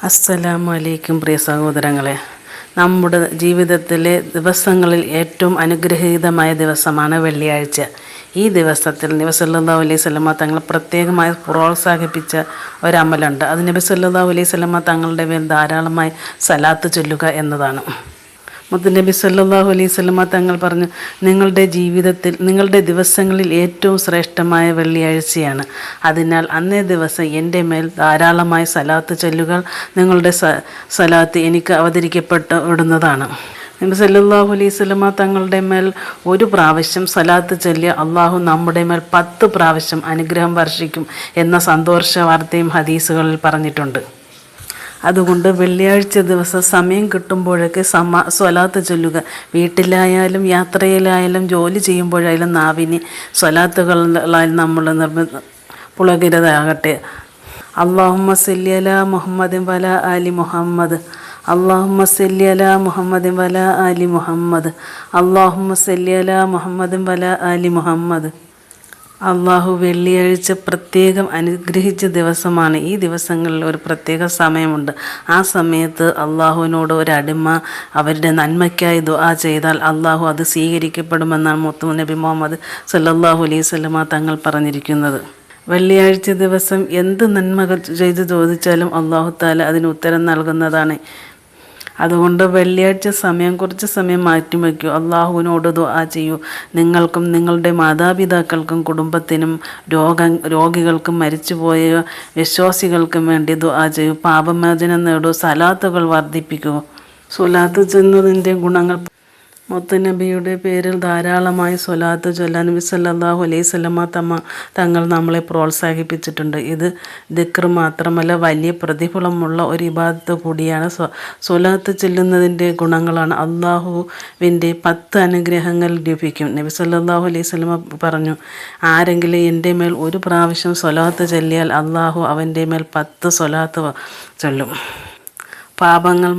അസ്സലാമു അലൈക്കും പ്രിയ സഹോദരങ്ങളെ. നമ്മുടെ ജീവിതത്തിലെ ദിവസങ്ങളിൽ ഏറ്റവും അനുഗ്രഹീതമായ ദിവസമാണ് വെള്ളിയാഴ്ച. ഈ ദിവസത്തിൽ നബി സല്ലല്ലാഹു അലൈഹി വസല്ലമ തങ്ങൾ പ്രത്യേകമായി പ്രോത്സാഹിപ്പിച്ച ഒരമലുണ്ട്. അത് നബി സല്ലല്ലാഹു അലൈഹി വസല്ലമ തങ്ങളുടെ മേൽ ധാരാളമായി സലാത്ത് ചൊല്ലുക എന്നതാണ്. മുത്തുനബി സല്ലല്ലാഹു അലൈഹി വസല്ലമ തങ്ങൾ പറഞ്ഞു, നിങ്ങളുടെ ദിവസങ്ങളിൽ ഏറ്റവും ശ്രേഷ്ഠമായ വെള്ളിയാഴ്ചയാണ്. അതിനാൽ അന്നേ ദിവസം എൻ്റെ മേൽ ധാരാളമായി സലാത്ത് ചൊല്ലുക. നിങ്ങളുടെ സലാത്ത് എനിക്ക് അവതരിക്കപ്പെടുന്നതാണ്. നബി സല്ലല്ലാഹു അലൈഹി വസല്ലമ തങ്ങളുടെ മേൽ ഒരു പ്രാവശ്യം സലാത്ത് ചൊല്ലിയ അള്ളാഹു നമ്മുടെ മേൽ 10 പ്രാവശ്യം അനുഗ്രഹം വർഷിക്കും എന്ന സന്തോഷ വാർത്തയും ഹദീസുകളിൽ പറഞ്ഞിട്ടുണ്ട്. അതുകൊണ്ട് വെള്ളിയാഴ്ച ദിവസം സമയം കിട്ടുമ്പോഴൊക്കെ സ്വലാത്ത് ചൊല്ലുക. വീട്ടിലായാലും യാത്രയിലായാലും ജോലി ചെയ്യുമ്പോഴായാലും നാവിന് സ്വലാത്തുകളാൽ നമ്മൾ പുളകിരതാകട്ടെ. അല്ലാഹുമ്മ സല്ലി അലാ മുഹമ്മദിൻ വലാ ആലി മുഹമ്മദ്. അല്ലാഹുമ്മ സല്ലി അലാ മുഹമ്മദിൻ വലാ ആലി മുഹമ്മദ്. അല്ലാഹുമ്മ സല്ലി അലാ മുഹമ്മദിൻ വലാ ആലി മുഹമ്മദ്. അള്ളാഹു വെള്ളിയാഴ്ച പ്രത്യേകം അനുഗ്രഹിച്ച ദിവസമാണ്. ഈ ദിവസങ്ങളിൽ ഒരു പ്രത്യേക സമയമുണ്ട്. ആ സമയത്ത് അള്ളാഹുവിനോട് ഒരടിമ അവരുടെ നന്മയ്ക്കായി ദുആ ചെയ്താൽ അള്ളാഹു അത് സ്വീകരിക്കപ്പെടുമെന്നാണ് മുത്തു നബി മുഹമ്മദ് സല്ലല്ലാഹു അലൈഹി വസല്ലമ തങ്ങൾ പറഞ്ഞിരിക്കുന്നത്. വെള്ളിയാഴ്ച ദിവസം എന്ത് നന്മ ചെയ്ത് ചോദിച്ചാലും അള്ളാഹു തആല അതിന് ഉത്തരം നൽകുന്നതാണ്. അതുകൊണ്ട് വെള്ളിയാഴ്ച കുറച്ച് സമയം മാറ്റിവെക്കൂ. അള്ളാഹുവിനോട് ദുആ ചെയ്യൂ. നിങ്ങൾക്കും നിങ്ങളുടെ മാതാപിതാക്കൾക്കും കുടുംബത്തിനും രോഗികൾക്കും മരിച്ചുപോയ വിശ്വാസികൾക്കും വേണ്ടി ദുആ ചെയ്യൂ. പാപമോചനം നേടൂ. സലാത്തുകൾ വർദ്ധിപ്പിക്കൂ. സ്വലാത്ത് ചെന്നതിൻ്റെ ഗുണങ്ങൾ മുത്തുനബിയുടെ പേരിൽ ധാരാളമായി സ്വലാത്ത് ചൊല്ലാൻ നബി സല്ലല്ലാഹു അലൈഹി വസല്ലമ തങ്ങൾ നമ്മളെ പ്രോത്സാഹിപ്പിച്ചിട്ടുണ്ട്. ഇത് ദിക്ർ മാത്രമല്ല, വലിയ പ്രതിഫലമുള്ള ഒരു ഇബാദത്ത് കൂടിയാണ്. സ്വലാത്ത് ചൊല്ലുന്നതിൻ്റെ ഗുണങ്ങളാണ് അള്ളാഹുവിൻ്റെ 10 അനുഗ്രഹങ്ങൾ ലഭിക്കും. നബി സല്ലല്ലാഹു അലൈഹി വസല്ലമ പറഞ്ഞു, ആരെങ്കിലും എൻ്റെ മേൽ ഒരു പ്രാവശ്യം സ്വലാത്ത് ചൊല്ലിയാൽ അള്ളാഹു അവൻ്റെ മേൽ 10 സ്വലാത്ത് ചൊല്ലും. പാപങ്ങൾ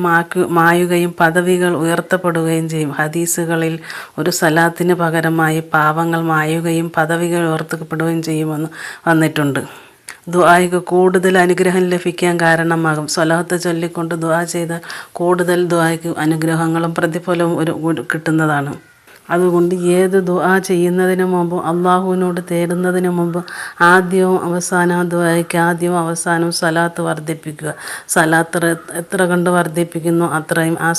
മായുകയും പദവികൾ ഉയർത്തപ്പെടുകയും ചെയ്യും. ഹദീസുകളിൽ ഒരു സലാത്തിന് പകരമായി പാപങ്ങൾ മായുകയും പദവികൾ ഉയർത്തപ്പെടുകയും ചെയ്യുമെന്ന് വന്നിട്ടുണ്ട്. ദുആയ്ക്ക് കൂടുതൽ അനുഗ്രഹം ലഭിക്കാൻ കാരണമാകും. സ്വലാത്ത് ചൊല്ലിക്കൊണ്ട് ദുആ ചെയ്താൽ കൂടുതൽ ദുആയ്ക്ക് അനുഗ്രഹങ്ങളും പ്രതിഫലവും കിട്ടുന്നതാണ്. അതുകൊണ്ട് ഏത് ദുആ ചെയ്യുന്നതിന് മുമ്പും അള്ളാഹുവിനോട് തേടുന്നതിന് മുമ്പ് ആദ്യവും അവസാനവും ദുആയ്ക്ക് ആദ്യവും അവസാനവും സലാത്ത് വർദ്ധിപ്പിക്കുക. സലാത്ത് എത്ര കണ്ട് വർദ്ധിപ്പിക്കുന്നു അത്രയും ആ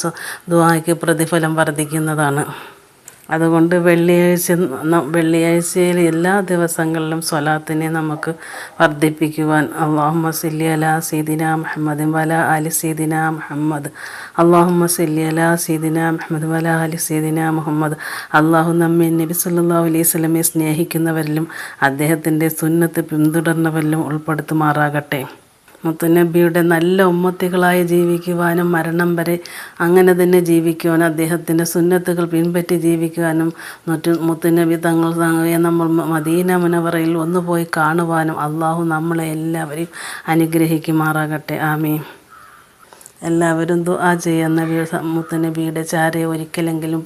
ദുആയ്ക്ക് പ്രതിഫലം വർദ്ധിക്കുന്നതാണ്. അതുകൊണ്ട് വെള്ളിയാഴ്ചയിലെ എല്ലാ ദിവസങ്ങളിലും സ്വലാത്തിനെ നമുക്ക് വർദ്ധിപ്പിക്കുവാൻ അല്ലാഹുമ്മ സല്ലി അലാ സയ്യിദിനാ മുഹമ്മദിൻ വലാ ആലി സയ്യിദിനാ മുഹമ്മദ്. അല്ലാഹുമ്മ സല്ലി അലാ സയ്യിദിനാ മുഹമ്മദ് വലാ ആലി സയ്യിദിനാ മുഹമ്മദ്. അള്ളാഹു നമ്മെ നബി സല്ലല്ലാഹു അലൈഹി വസല്ലമയെ സ്നേഹിക്കുന്നവരിലും അദ്ദേഹത്തിൻ്റെ സുന്നത്ത് പിന്തുടർന്നവരിലും ഉൾപ്പെടുത്തുമാറാകട്ടെ. മുത്തുനബിയുടെ നല്ല ഉമ്മത്തികളായി ജീവിക്കുവാനും മരണം വരെ അങ്ങനെ തന്നെ ജീവിക്കുവാനും അദ്ദേഹത്തിൻ്റെ സുന്നത്തുകൾ പിൻപറ്റി ജീവിക്കുവാനും മുത്തുനബി നമ്മൾ മദീന മുനവറയിൽ ഒന്ന് പോയി കാണുവാനും അള്ളാഹു നമ്മളെ എല്ലാവരെയും അനുഗ്രഹിക്കുമാറാകട്ടെ. ആമീൻ. എല്ലാവരും ദുആ ചെയ്യുന്ന മുത്തുനബിയുടെ ചാരയെ ഒരിക്കലെങ്കിലും